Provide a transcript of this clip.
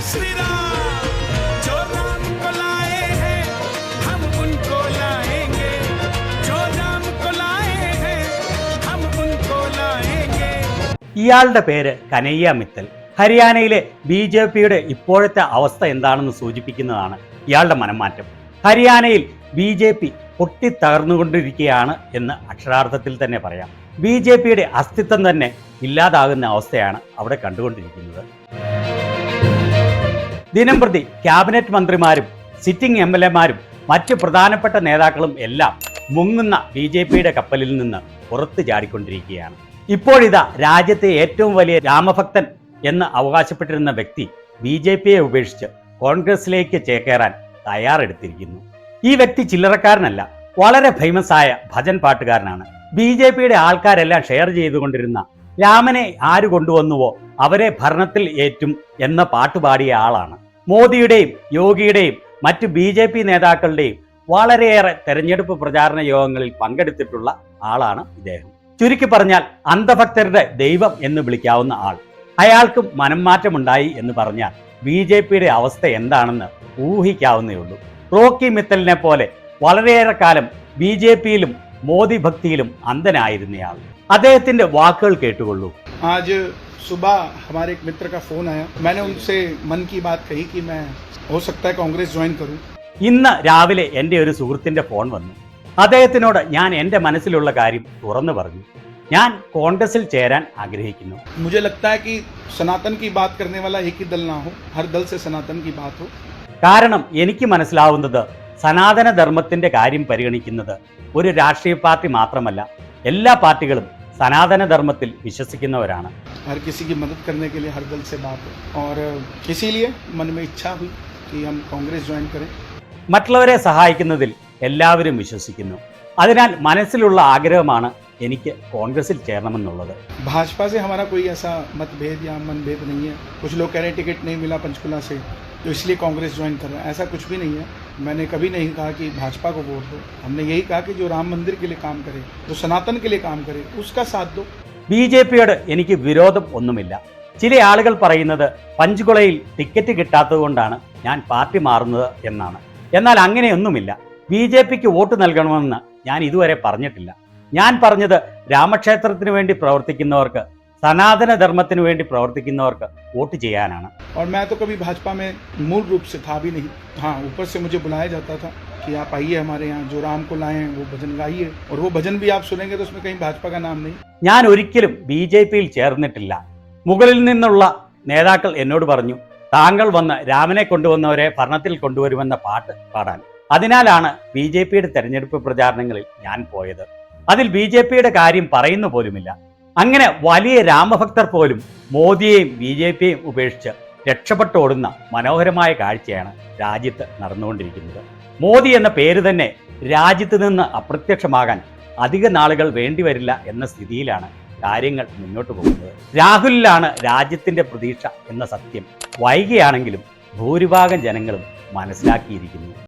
श्री राम, जो राम को लाए हैं हम उनको लाएंगे, जो राम को लाए हैं हम उनको लाएंगे. ഇയാളുടെ പേര് കനയ്യ മിത്തൽ. ഹരിയാനയിലെ BJPയുടെ ഇപ്പോഴത്തെ അവസ്ഥ എന്താണെന്ന് സൂചിപ്പിക്കുന്നതാണ് ഇയാളുടെ മനംമാറ്റം. ഹരിയാനയിൽ BJP പൊട്ടിത്തകർന്നുകൊണ്ടിരിക്കുകയാണ് എന്ന് അക്ഷരാർത്ഥത്തിൽ തന്നെ പറയാം. BJPയുടെ അസ്തിത്വം തന്നെ ഇല്ലാതാകുന്ന അവസ്ഥയാണ് അവിടെ കണ്ടുകൊണ്ടിരിക്കുന്നത്. ദിനംപ്രതി ക്യാബിനറ്റ് മന്ത്രിമാരും സിറ്റിംഗ് MLAമാരും മറ്റ് പ്രധാനപ്പെട്ട നേതാക്കളും എല്ലാം മുങ്ങുന്ന BJPയുടെ കപ്പലിൽ നിന്ന് പുറത്തു ചാടിക്കൊണ്ടിരിക്കുകയാണ്. ഇപ്പോഴിതാ രാജ്യത്തെ ഏറ്റവും വലിയ രാമഭക്തൻ എന്ന് അവകാശപ്പെട്ടിരുന്ന വ്യക്തി BJPയെ ഉപേക്ഷിച്ച് കോൺഗ്രസിലേക്ക് ചേക്കേറാൻ തയ്യാറെടുത്തിരിക്കുന്നു. ഈ വ്യക്തി ചില്ലറക്കാരനല്ല, വളരെ ഫേമസ് ആയ ഭജൻ പാട്ടുകാരനാണ്. BJPയുടെ ആൾക്കാരെല്ലാം ഷെയർ ചെയ്തുകൊണ്ടിരുന്ന രാമനെ ആര് കൊണ്ടുവന്നുവോ അവരെ ഭരണത്തിൽ ഏറ്റും എന്ന പാട്ടുപാടിയ ആളാണ്. മോദിയുടെയും യോഗിയുടെയും മറ്റ് BJP നേതാക്കളുടെയും വളരെയേറെ തെരഞ്ഞെടുപ്പ് പ്രചാരണ യോഗങ്ങളിൽ പങ്കെടുത്തിട്ടുള്ള ആളാണ് ഇദ്ദേഹം. ചുരുക്കി പറഞ്ഞാൽ അന്ധഭക്തരുടെ ദൈവം എന്ന് വിളിക്കാവുന്ന ആൾ. അയാൾക്കും മനംമാറ്റമുണ്ടായി എന്ന് പറഞ്ഞാൽ BJPയുടെ അവസ്ഥ എന്താണെന്ന് ഊഹിക്കാവുന്നേ ഉള്ളൂ. റോക്കി മിത്തലിനെ പോലെ വളരെയേറെ കാലം BJPയിലും മോദി ഭക്തിയിലും അന്ധനായിരുന്നയാൾ. അദ്ദേഹത്തിന്റെ വാക്കുകൾ കേട്ടുകൊള്ളൂ. आज सुबह हमारे एक मित्र का फोन आया, मैंने उनसे मन की बात कही कि मैं हो सकता है कांग्रेस ज्वाइन करूं. ഇന്ന് രാവിലെ എൻ്റെ ഒരു സുഹൃത്തിന്റെ ഫോൺ വന്നു. അദ്ദേഹത്തിനോട് ഞാൻ എൻ്റെ മനസ്സിലുള്ള കാര്യം തുറന്നു പറഞ്ഞു. ഞാൻ കോൺഗ്രസിൽ ചേരാൻ ആഗ്രഹിക്കുന്നു. मुझे लगता है कि सनातन की बात करने वाला एक ही दल ना हो, हर दल से सनातन की बात हो. കാരണം എനിക്ക് മനസ്സിലാവുന്നത് സനാതന ധർമ്മത്തിന്റെ കാര്യം പരിഗണിക്കുന്നത് ഒരു രാഷ്ട്രീയ പാർട്ടി മാത്രമല്ല, എല്ലാ പാർട്ടികളും സനാതന ധർമ്മത്തിൽ വിശ്വസിക്കുന്നവരാണ്. हर किसी की मदद करने के लिए हर दल से बात हो, और इसीलिए मन में इच्छा हुई कि हम कांग्रेस ज्वाइन करें. മറ്റുള്ളവരെ സഹായിക്കുന്നതിൽ എല്ലാവരും വിശ്വസിക്കുന്നു. അതിനാൽ മനസ്സിലുള്ള ആഗ്രഹമാണ് എനിക്ക് കോൺഗ്രസിൽ ചേരണമെന്നുള്ളത്. भाजपा से हमारा कोई ऐसा मतभेद या मनभेद नहीं है. कुछ लोग कह रहे टिकट नहीं मिला पंचकुला से तो इसलिए कांग्रेस ज्वाइन कर रहे हैं, ऐसा कुछ भी नहीं है. मैंने कभी नहीं कहा कि भाजपा को वोट दो. हमने यही कहा कि जो राम मंदिर के लिए काम करे, जो सनातन के लिए काम करे, उसका साथ दो. BJPയോട് എനിക്ക് വിരോധം ഒന്നുമില്ല. ചില ആളുകൾ പറയുന്നത് പഞ്ചകുളയിൽ ടിക്കറ്റ് കിട്ടാത്തതുകൊണ്ടാണ് ഞാൻ പാർട്ടി മാറുന്നത് എന്നാണ്. എന്നാൽ അങ്ങനെയൊന്നുമില്ല. BJPക്ക് വോട്ട് നൽകണമെന്ന് ഞാൻ ഇതുവരെ പറഞ്ഞിട്ടില്ല. ഞാൻ പറഞ്ഞത് രാമക്ഷേത്രത്തിന് വേണ്ടി പ്രവർത്തിക്കുന്നവർക്ക്, സനാതന ധർമ്മത്തിന് വേണ്ടി പ്രവർത്തിക്കുന്നവർക്ക് വോട്ട് ചെയ്യാനാണ്. और मैं तो कभी भाजपा में मूल रूप से था भी नहीं. हाँ, ऊपर से मुझे बुलाया जाता था कि आप आइए हमारे यहाँ, जो राम को लाए हैं वो भजन गाइए, और वो भजन भी आप सुनेंगे तो उसमें कहीं भाजपा का नाम नहीं. ഞാൻ ഒരിക്കലും BJPയിൽ ചേർന്നിട്ടില്ല. മുകളിൽ നിന്നുള്ള നേതാക്കൾ എന്നോട് പറഞ്ഞു, താങ്കൾ വന്ന് രാമനെ കൊണ്ടുവന്നവരെ ഭരണത്തിൽ കൊണ്ടുവരുമെന്ന പാട്ട് പാടാൻ. അതിനാലാണ് BJPയുടെ തെരഞ്ഞെടുപ്പ് പ്രചാരണങ്ങളിൽ ഞാൻ പോയത്. അതിൽ BJPയുടെ കാര്യം പറയുന്നു പോലുമില്ല. അങ്ങനെ വലിയ രാമഭക്തർ പോലും മോദിയെയും BJPയെയും ഉപേക്ഷിച്ച് രക്ഷപ്പെട്ടോടുന്ന മനോഹരമായ കാഴ്ചയാണ് രാജ്യത്ത് നടന്നുകൊണ്ടിരിക്കുന്നത്. മോദി എന്ന പേര് തന്നെ രാജ്യത്ത് നിന്ന് അപ്രത്യക്ഷമാകാൻ അധിക നാളുകൾ വേണ്ടിവരില്ല എന്ന സ്ഥിതിയിലാണ് കാര്യങ്ങൾ മുന്നോട്ട് പോകുന്നത്. രാഹുലിലാണ് രാജ്യത്തിന്റെ പ്രതീക്ഷ എന്ന സത്യം വൈകിയാണെങ്കിലും ഭൂരിഭാഗം ജനങ്ങളും മനസ്സിലാക്കിയിരിക്കുന്നു.